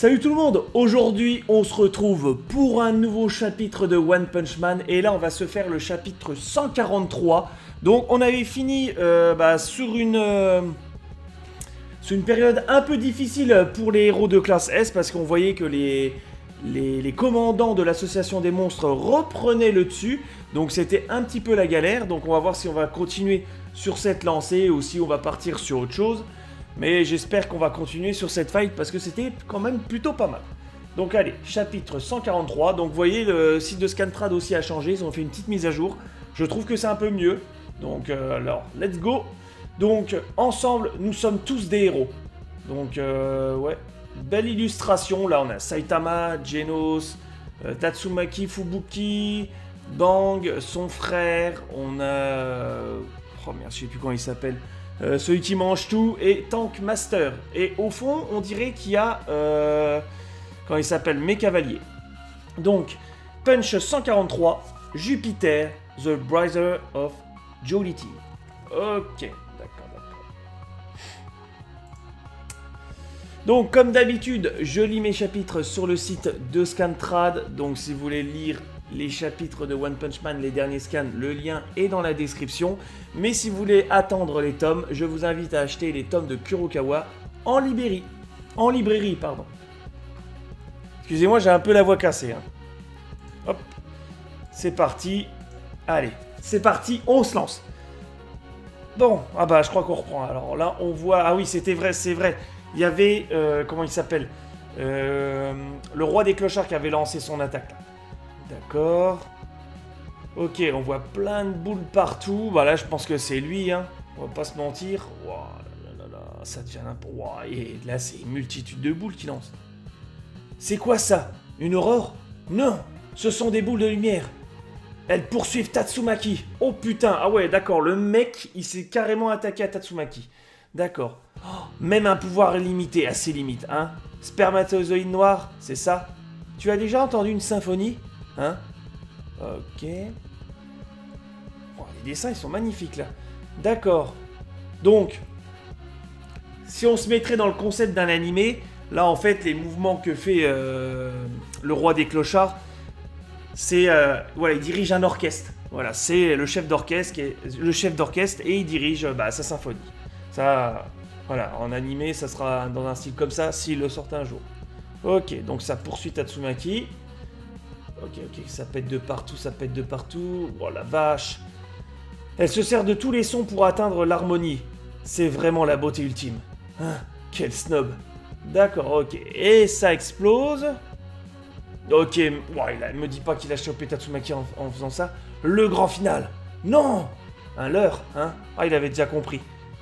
Salut tout le monde, aujourd'hui on se retrouve pour un nouveau chapitre de One Punch Man et là on va se faire le chapitre 143. Donc on avait fini sur une période un peu difficile pour les héros de classe S parce qu'on voyait que les commandants de l'association des monstres reprenaient le dessus. Donc c'était un petit peu la galère, donc on va voir si on va continuer sur cette lancée ou si on va partir sur autre chose. Mais j'espère qu'on va continuer sur cette fight parce que c'était quand même plutôt pas mal. Donc allez, chapitre 143. Donc vous voyez, le site de Scantrad aussi a changé. Ils ont fait une petite mise à jour. Je trouve que c'est un peu mieux. Donc alors, let's go. Donc ensemble, nous sommes tous des héros. Donc ouais, belle illustration. Là, on a Saitama, Genos, Tatsumaki, Fubuki, Bang, son frère. On a... Oh merde, je sais plus comment il s'appelle. Celui qui mange tout, et Tank Master. Et au fond, on dirait qu'il y a... quand il s'appelle mes cavaliers. Donc, Punch 143, Jupiter, The Brother of Jollity. Ok, d'accord. Donc, comme d'habitude, je lis mes chapitres sur le site de Scantrad. Donc, si vous voulez lire les chapitres de One Punch Man, les derniers scans, le lien est dans la description. Mais si vous voulez attendre les tomes, je vous invite à acheter les tomes de Kurokawa en librairie. En librairie, pardon. Excusez-moi, j'ai un peu la voix cassée. Hein. Hop, c'est parti. Allez, c'est parti, on se lance. Bon, ah bah je crois qu'on reprend. Alors là, on voit... Ah oui, c'était vrai, c'est vrai. Il y avait... comment il s'appelle le roi des clochards qui avait lancé son attaque là. D'accord. Ok, on voit plein de boules partout. Bah là, je pense que c'est lui, hein. On va pas se mentir. Wow, là, ça devient n'importe quoi. Et là, c'est une multitude de boules qui lancent. C'est quoi ça? Une aurore? Non, ce sont des boules de lumière. Elles poursuivent Tatsumaki. Oh putain, ah ouais, d'accord. Le mec, il s'est carrément attaqué à Tatsumaki. D'accord. Oh, même un pouvoir limité à ses limites, hein. Spermatozoïde noir, c'est ça? Tu as déjà entendu une symphonie? Hein? Ok. Oh, les dessins, ils sont magnifiques, là. D'accord. Donc, si on se mettrait dans le concept d'un animé, là, en fait, les mouvements que fait le roi des clochards, c'est... voilà, il dirige un orchestre. Voilà, c'est le chef d'orchestre et il dirige sa symphonie. Ça, voilà, en animé, ça sera dans un style comme ça, s'il le sort un jour. Ok, donc ça poursuit Tatsumaki. Ok, ça pète de partout, Oh la vache. Elle se sert de tous les sons pour atteindre l'harmonie. C'est vraiment la beauté ultime. Hein, quel snob. D'accord, ok. Et ça explose. Ok, ouais, il me dit pas qu'il a chopé Tatsumaki en faisant ça. Le grand final. Non. Un leurre, hein. Ah, il avait déjà compris.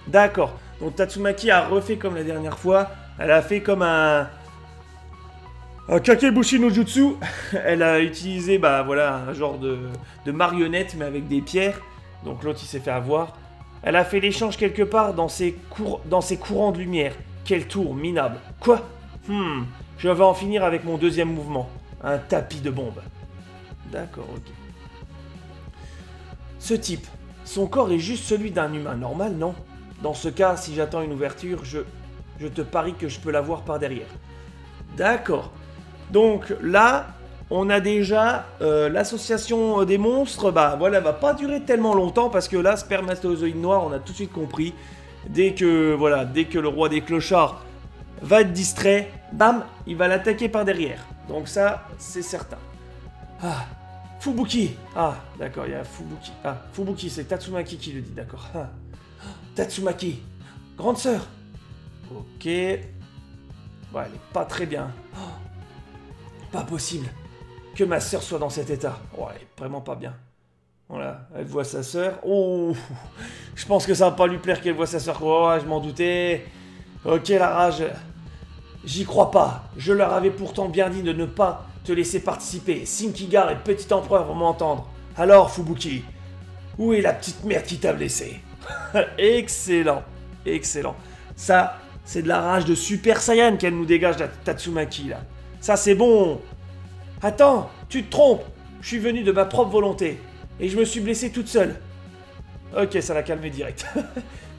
D'accord. Donc Tatsumaki a refait comme la dernière fois. Elle a fait comme un Kakebushi no Jutsu. Elle a utilisé un genre de marionnette mais avec des pierres. Donc l'autre il s'est fait avoir. Elle a fait l'échange quelque part dans ses courants de lumière. Quel tour minable. Quoi? Je vais en finir avec mon deuxième mouvement. Un tapis de bombes. D'accord, ok. Ce type, son corps est juste celui d'un humain normal, non? Dans ce cas, si j'attends une ouverture, je te parie que je peux la voir par derrière. D'accord. Donc là, on a déjà l'association des monstres. Voilà, va pas durer tellement longtemps parce que là, spermatozoïde noir, on a tout de suite compris. Dès que le roi des clochards va être distrait, bam, il va l'attaquer par derrière. Donc ça, c'est certain. Ah, Fubuki. Ah, d'accord, il y a Fubuki. Ah, Fubuki, c'est Tatsumaki qui le dit, d'accord. Ah. Tatsumaki, grande sœur. Ok. Ouais, elle est pas très bien. Oh. Pas possible que ma sœur soit dans cet état. Oh, elle est vraiment pas bien. Voilà, elle voit sa sœur. Oh, je pense que ça va pas lui plaire qu'elle voit sa sœur. Oh, je m'en doutais. Ok, la rage. J'y crois pas. Je leur avais pourtant bien dit de ne pas te laisser participer. Sinkigar et Petit Empereur vont m'entendre. Alors, Fubuki, où est la petite merde qui t'a blessé? Excellent. Excellent. Ça, c'est de la rage de Super Saiyan qu'elle nous dégage, la Tatsumaki, là. Ça, c'est bon. Attends, tu te trompes. Je suis venu de ma propre volonté. Et je me suis blessé toute seule. Ok, ça l'a calmé direct.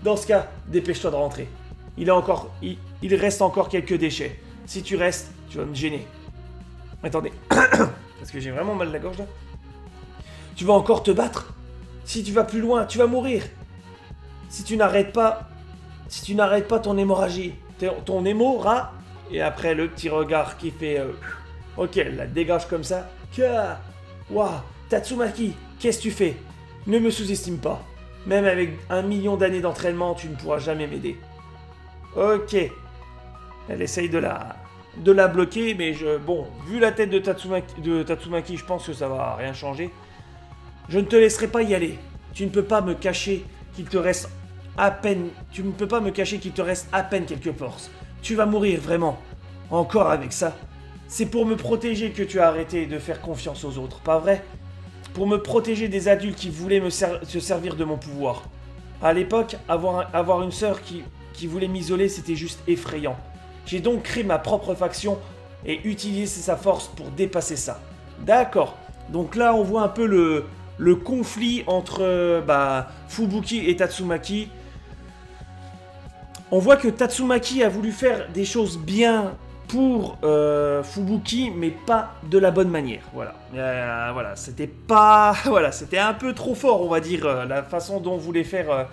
Dans ce cas, dépêche-toi de rentrer. Il reste encore quelques déchets. Si tu restes, tu vas me gêner. Attendez. Parce que j'ai vraiment mal à la gorge là. Tu vas encore te battre. Si tu vas plus loin, tu vas mourir. Si tu n'arrêtes pas ton hémorragie, ton hémorra, et après le petit regard qui fait... ok, la dégage comme ça. Waouh, Tatsumaki, qu'est-ce que tu fais? Ne me sous-estime pas. Même avec 1 million d'années d'entraînement, tu ne pourras jamais m'aider. Ok. Elle essaye de la bloquer, mais bon, vu la tête de Tatsumaki, je pense que ça va rien changer. Je ne te laisserai pas y aller. Tu ne peux pas me cacher qu'il te reste à peine... Tu ne peux pas me cacher qu'il te reste à peine quelques forces. Tu vas mourir, vraiment. Encore avec ça. C'est pour me protéger que tu as arrêté de faire confiance aux autres, pas vrai? Pour me protéger des adultes qui voulaient se servir de mon pouvoir. À l'époque, avoir une sœur qui voulait m'isoler, c'était juste effrayant. J'ai donc créé ma propre faction et utilisé sa force pour dépasser ça. D'accord. Donc là, on voit un peu le conflit entre Fubuki et Tatsumaki. On voit que Tatsumaki a voulu faire des choses bien pour Fubuki, mais pas de la bonne manière. Voilà. Voilà, c'était pas... Voilà, c'était un peu trop fort, on va dire, la façon dont voulait faire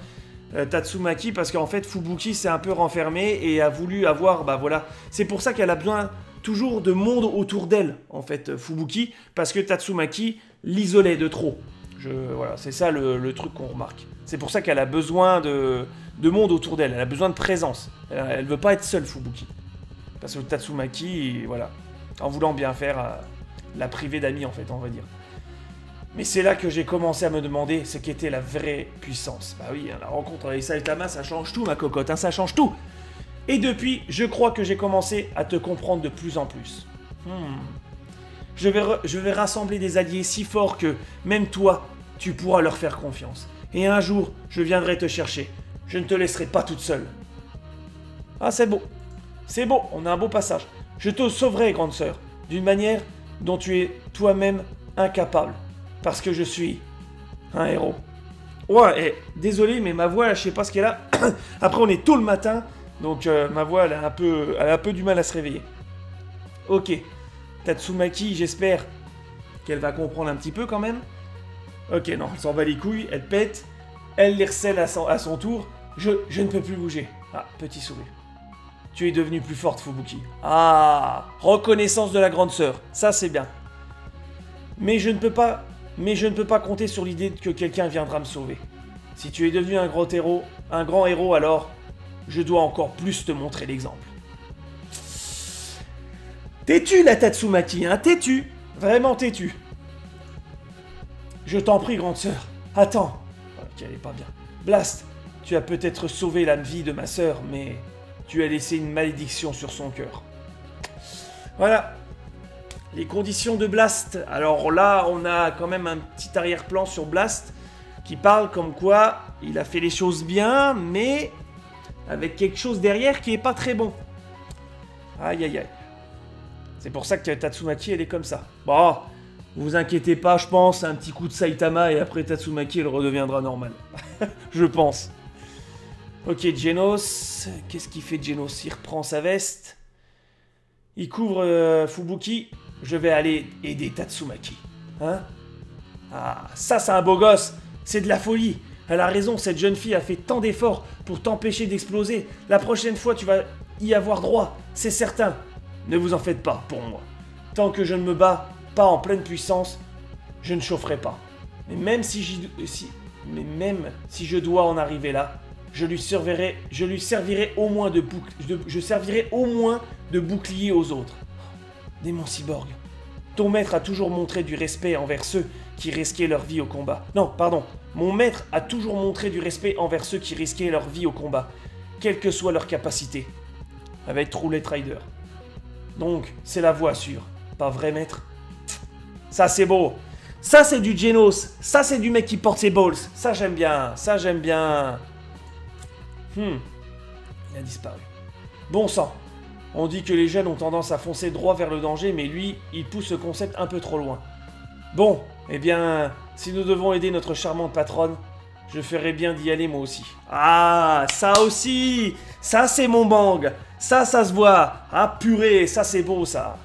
Tatsumaki, parce qu'en fait, Fubuki s'est un peu renfermée et a voulu avoir... voilà. C'est pour ça qu'elle a besoin toujours de monde autour d'elle, en fait, Fubuki, parce que Tatsumaki l'isolait de trop. Voilà, c'est ça le truc qu'on remarque. C'est pour ça qu'elle a besoin de monde autour d'elle, elle a besoin de présence. Elle veut pas être seule, Fubuki. Parce que Tatsumaki, voilà, en voulant bien faire, la privée d'amis, en fait, on va dire. Mais c'est là que j'ai commencé à me demander ce qu'était la vraie puissance. Bah oui, la rencontre avec Saitama, ça change tout, ma cocotte, hein, ça change tout. Et depuis, je crois que j'ai commencé à te comprendre de plus en plus. Je vais rassembler des alliés si forts que, même toi, tu pourras leur faire confiance. Et un jour, je viendrai te chercher. Je ne te laisserai pas toute seule. Ah, c'est beau. C'est beau, on a un beau passage. Je te sauverai, grande sœur, d'une manière dont tu es toi-même incapable. Parce que je suis un héros. Ouais, désolé, mais ma voix, je sais pas ce qu'elle a. Après, on est tôt le matin, donc ma voix, elle a un peu du mal à se réveiller. Ok. Tatsumaki, j'espère qu'elle va comprendre un petit peu quand même. Ok, non, elle s'en bat les couilles, elle pète. Elle les recèle à son tour. Je ne peux plus bouger. Ah, petit sourire. Tu es devenue plus forte, Fubuki. Ah, reconnaissance de la grande sœur. Ça, c'est bien. Mais je ne peux pas compter sur l'idée que quelqu'un viendra me sauver. Si tu es devenu un grand héros, alors je dois encore plus te montrer l'exemple. Têtu, la Tatsumaki, hein, têtu. Vraiment têtu. Je t'en prie, grande sœur. Attends. Ok, elle est pas bien. Blast, tu as peut-être sauvé la vie de ma sœur, mais... tu as laissé une malédiction sur son cœur. Voilà. Les conditions de Blast. Alors là, on a quand même un petit arrière-plan sur Blast qui parle comme quoi il a fait les choses bien, mais avec quelque chose derrière qui est pas très bon. Aïe, aïe, aïe. C'est pour ça que Tatsumaki, elle est comme ça. Bon, vous inquiétez pas, je pense, un petit coup de Saitama et après Tatsumaki, elle redeviendra normale. Je pense. Ok, Genos. Qu'est-ce qu'il fait, Genos? Il reprend sa veste. Il couvre Fubuki. Je vais aller aider Tatsumaki. Hein? Ah, ça, c'est un beau gosse. C'est de la folie. Elle a raison, cette jeune fille a fait tant d'efforts pour t'empêcher d'exploser. La prochaine fois, tu vas y avoir droit. C'est certain. Ne vous en faites pas pour moi. Tant que je ne me bats pas en pleine puissance, je ne chaufferai pas. Mais même si je dois en arriver là, je servirai au moins de bouclier aux autres. Démon cyborg, ton maître a toujours montré du respect envers ceux qui risquaient leur vie au combat. Non, pardon, mon maître a toujours montré du respect envers ceux qui risquaient leur vie au combat, quelle que soit leur capacité. Avec Roulette Rider. Donc, c'est la voie sûre, pas vrai maître? Ça c'est beau. Ça c'est du Genos. Ça c'est du mec qui porte ses balls. Ça j'aime bien. Ça j'aime bien. Il a disparu. Bon sang. On dit que les jeunes ont tendance à foncer droit vers le danger, mais lui, il pousse ce concept un peu trop loin. Bon, eh bien, si nous devons aider notre charmante patronne, Je ferais bien d'y aller moi aussi. Ah, ça aussi. Ça, c'est mon bang. Ça se voit. Ah, purée, ça, c'est beau, ça.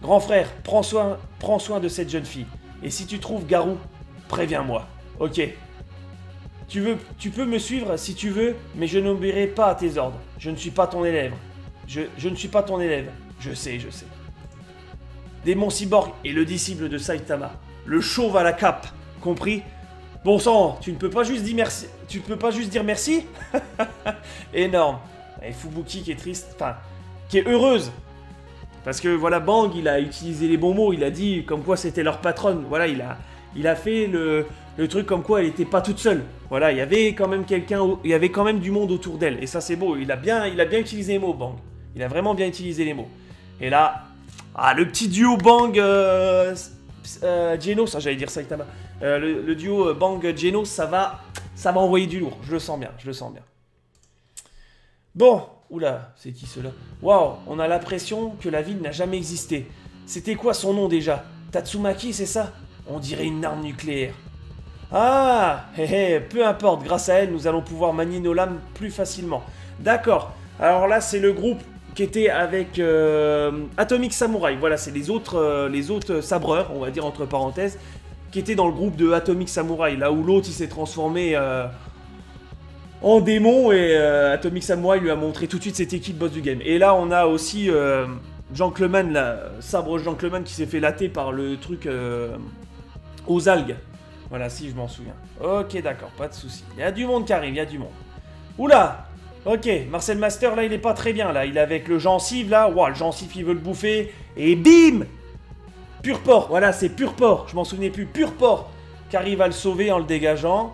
Grand frère, prends soin de cette jeune fille. Et si tu trouves Garou, préviens-moi. Ok. Tu peux me suivre si tu veux, mais je n'obéirai pas à tes ordres. Je ne suis pas ton élève. Je ne suis pas ton élève. Je sais. Démon Cyborg est le disciple de Saitama. Le chauve à la cape. Compris? Bon sang, tu ne peux pas juste dire merci. Tu peux pas juste dire merci? Énorme. Et Fubuki qui est triste, enfin, qui est heureuse. Parce que voilà, Bang, il a utilisé les bons mots. Il a dit comme quoi c'était leur patronne. Voilà, il a fait le truc comme quoi elle n'était pas toute seule. Voilà, il y avait quand même il y avait quand même du monde autour d'elle. Et ça, c'est beau. Il a bien utilisé les mots, Bang. Il a vraiment bien utilisé les mots. Et là, le petit duo Bang Geno, ça j'allais dire Saitama. Le duo Bang Geno, ça va envoyer du lourd. Je le sens bien. Bon, oula, c'est qui cela? Waouh, on a l'impression que la ville n'a jamais existé. C'était quoi son nom déjà? Tatsumaki, c'est ça? On dirait une arme nucléaire. Ah, peu importe, grâce à elle, nous allons pouvoir manier nos lames plus facilement. D'accord, alors là, c'est le groupe qui était avec Atomic Samurai. Voilà, c'est les autres sabreurs, on va dire entre parenthèses, qui étaient dans le groupe de Atomic Samurai, là où l'autre, il s'est transformé en démon, et Atomic Samurai lui a montré tout de suite c'était qui le boss du game. Et là, on a aussi Jean-Cleman, Sabre Jean-Cleman, qui s'est fait latter par le truc aux algues. Voilà, si je m'en souviens. Ok, d'accord, pas de souci. Il y a du monde qui arrive, il y a du monde. Oula! Ok, Marcel Master, là, il est pas très bien, là. Il est avec le gencive, là. Ouah, le gencive, il veut le bouffer. Et bim! Pur porc, voilà, c'est pur porc. Je m'en souvenais plus. Pur porc qui arrive à le sauver en le dégageant.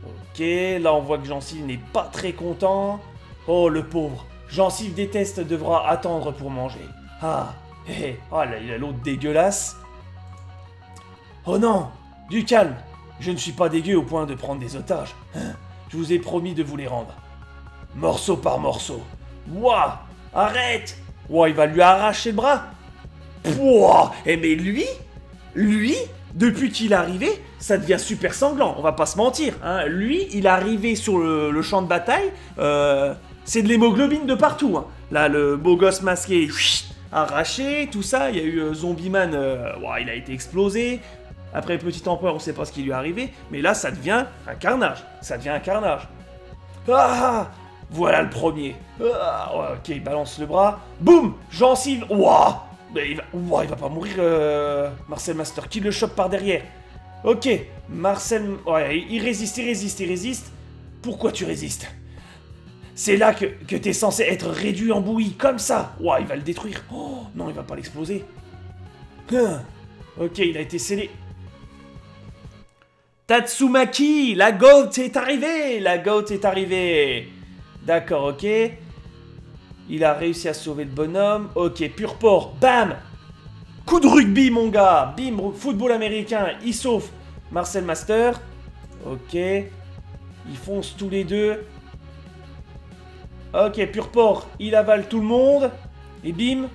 Ok, là, on voit que gencive n'est pas très content. Oh, le pauvre. Gencive déteste, devra attendre pour manger. Ah, oh, là, il a l'autre dégueulasse. Oh non! Du calme. Je ne suis pas dégueu au point de prendre des otages. Je vous ai promis de vous les rendre. Morceau par morceau. Ouah! Arrête! Ouah, il va lui arracher le bras. Pouah! Eh mais lui, depuis qu'il est arrivé, ça devient super sanglant. On va pas se mentir. Hein. Lui, il est arrivé sur le champ de bataille. C'est de l'hémoglobine de partout. Hein. Là, le beau gosse masqué, arraché, tout ça. Il y a eu Zombie-Man, ouah, il a été explosé. Après Petit Empereur, on sait pas ce qui lui est arrivé, mais là, ça devient un carnage. Ah! Voilà le premier. Ah, ok, il balance le bras. Boum! Gencive. Ouah! Mais il va pas mourir, Marcel Master. Qui le chope par derrière. Ok, Marcel... Ouais, il résiste. Pourquoi tu résistes? C'est là que t'es censé être réduit en bouillie, comme ça. Ouah, il va le détruire. Oh, non, il va pas l'exploser. Ok, il a été scellé. Tatsumaki, la GOAT est arrivée. D'accord, ok. Il a réussi à sauver le bonhomme. Ok, pur porc, bam. Coup de rugby, mon gars. Bim, football américain, il sauve Marcel Master. Ok. Ils foncent tous les deux. Ok, pur porc, il avale tout le monde. Et bim.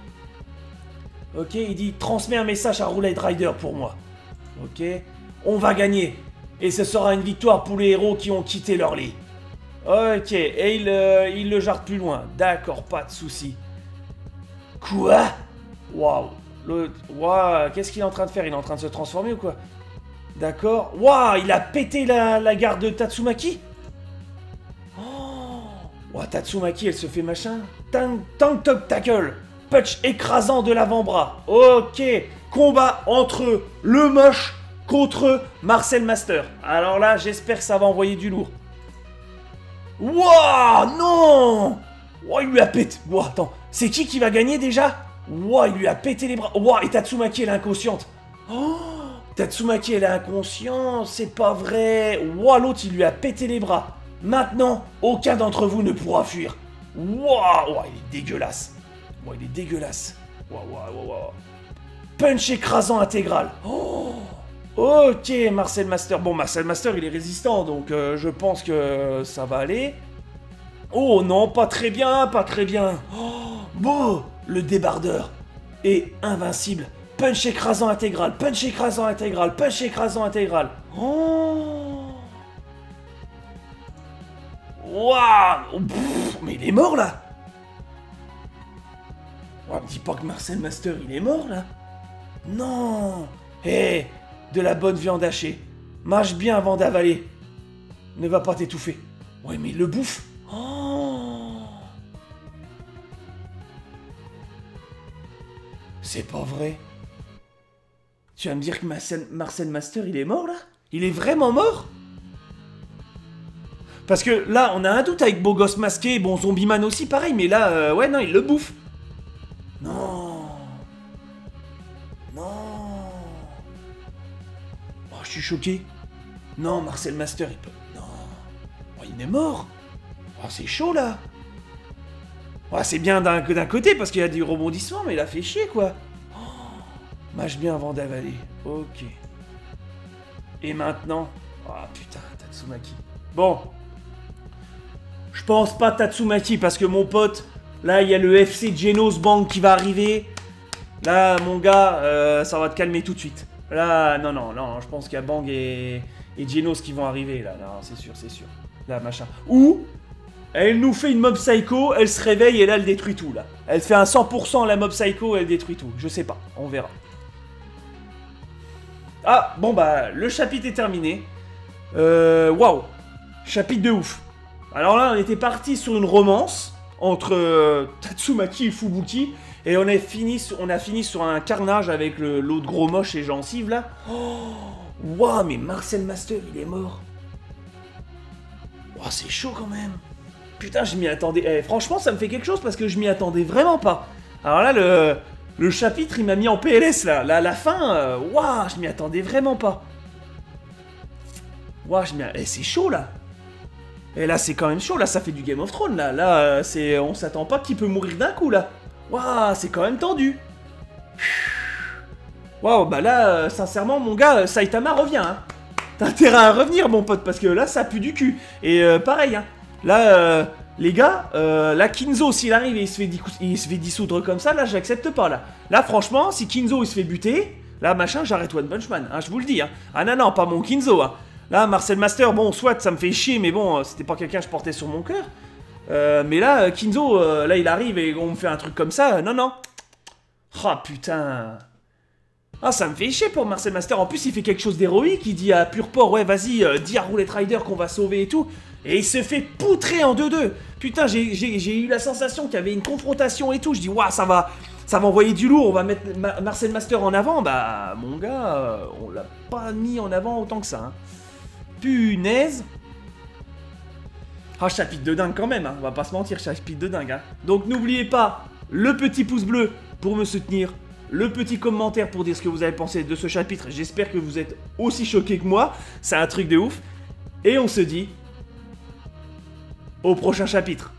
Ok, il dit, transmets un message à Roulette Rider pour moi. Ok. On va gagner. Et ce sera une victoire pour les héros qui ont quitté leur lit. Ok, et il le jarre plus loin. D'accord, pas de souci. Quoi? Waouh. Waouh, qu'est-ce qu'il est en train de faire? Il est en train de se transformer ou quoi? D'accord. Waouh, il a pété la garde de Tatsumaki. Waouh, Tatsumaki, elle se fait machin. Tank tackle. Punch écrasant de l'avant-bras. Ok. Combat entre le moche contre Marcel Master. Alors là, j'espère que ça va envoyer du lourd. Wouah, non. Wouah, il lui a pété. Wouah, attends, c'est qui va gagner déjà? Wouah, il lui a pété les bras. Wouah, et Tatsumaki, elle est inconsciente. Oh, Tatsumaki, elle est inconsciente, c'est pas vrai. Wouah, l'autre, il lui a pété les bras. Maintenant, aucun d'entre vous ne pourra fuir. Wouah, wouah, il est dégueulasse. Wouah, il est dégueulasse. Wouah, wouah, wouah, wouah. Punch écrasant intégral. Oh. Ok, Marcel Master. Bon, Marcel Master, il est résistant, donc je pense que ça va aller. Oh non, pas très bien. Oh, bon, le débardeur est invincible. Punch écrasant intégral. Oh, Waouh. Mais il est mort, là. Oh, me dis pas que Marcel Master, il est mort, là. Non. Hé, de la bonne viande hachée. Mâche bien avant d'avaler. Ne va pas t'étouffer. Ouais, mais il le bouffe. Oh. C'est pas vrai. Tu vas me dire que Marcel Master, il est mort, là? Il est vraiment mort? Parce que là, on a un doute avec Beau Gosse Masqué, bon, Zombieman aussi, pareil, mais là, ouais, non, il le bouffe. Non. Non. Oh, je suis choqué. Non, Marcel Master, il peut... Non. Oh, il est mort. Oh, c'est chaud, là. Oh, c'est bien d'un côté, parce qu'il y a du rebondissement, mais il a fait chier, quoi. Oh, mâche bien avant d'avaler. Ok. Et maintenant... Oh, putain, Tatsumaki. Bon. Je pense pas Tatsumaki, parce que mon pote... Là, il y a le FC Genos Bank qui va arriver. Là, mon gars, ça va te calmer tout de suite. Là, non, je pense qu'il y a Bang et Genos qui vont arriver, là. Non, c'est sûr. Là, machin. Ou, elle nous fait une Mob Psycho, elle se réveille et là, elle détruit tout, là. Elle fait un 100% la Mob Psycho, elle détruit tout. Je sais pas, on verra. Ah, bon, bah, le chapitre est terminé. Waouh. Chapitre de ouf. Alors là, on était parti sur une romance entre Tatsumaki et Fubuki. Et on a fini sur un carnage avec l'autre gros moche et gencive là. Oh, waouh, mais Marcel Master, il est mort. Waouh, c'est chaud quand même. Putain, je m'y attendais. Eh, franchement, ça me fait quelque chose parce que je m'y attendais vraiment pas. Alors là, le chapitre, il m'a mis en PLS là. La fin, waouh, je m'y attendais vraiment pas. Waouh, c'est chaud là. Et là, c'est quand même chaud. Là, ça fait du Game of Thrones là. Là, on s'attend pas qu'il peut mourir d'un coup là. Waouh, c'est quand même tendu. Waouh, bah là, sincèrement, mon gars, Saitama revient. Hein. T'as intérêt à revenir, mon pote, parce que là, ça pue du cul. Et pareil, hein. Là, les gars, là, Kinzo, s'il arrive et il se fait dissoudre comme ça, là, j'accepte pas, là. Là, franchement, si Kinzo, il se fait buter, là, machin, j'arrête One Punch Man, hein, je vous le dis. Hein. Ah non, pas mon Kinzo, hein. Là, Marcel Master, bon, soit ça me fait chier, mais bon, c'était pas quelqu'un que je portais sur mon cœur. Mais là, Kinzo, là, il arrive et on me fait un truc comme ça. Non. Oh, putain. Ah, ça me fait chier pour Marcel Master. En plus, il fait quelque chose d'héroïque. Il dit à Purport, ouais, vas-y, dis à Roulette Rider qu'on va sauver et tout. Et il se fait poutrer en 2-2. Putain, j'ai eu la sensation qu'il y avait une confrontation et tout. Je dis, waouh, ça va envoyer du lourd. On va mettre Marcel Master en avant. Bah, mon gars, on l'a pas mis en avant autant que ça. Hein. Punaise. Ah, chapitre de dingue quand même, hein. On va pas se mentir, chapitre de dingue. Hein. Donc n'oubliez pas le petit pouce bleu pour me soutenir, le petit commentaire pour dire ce que vous avez pensé de ce chapitre. J'espère que vous êtes aussi choqués que moi, c'est un truc de ouf. Et on se dit au prochain chapitre.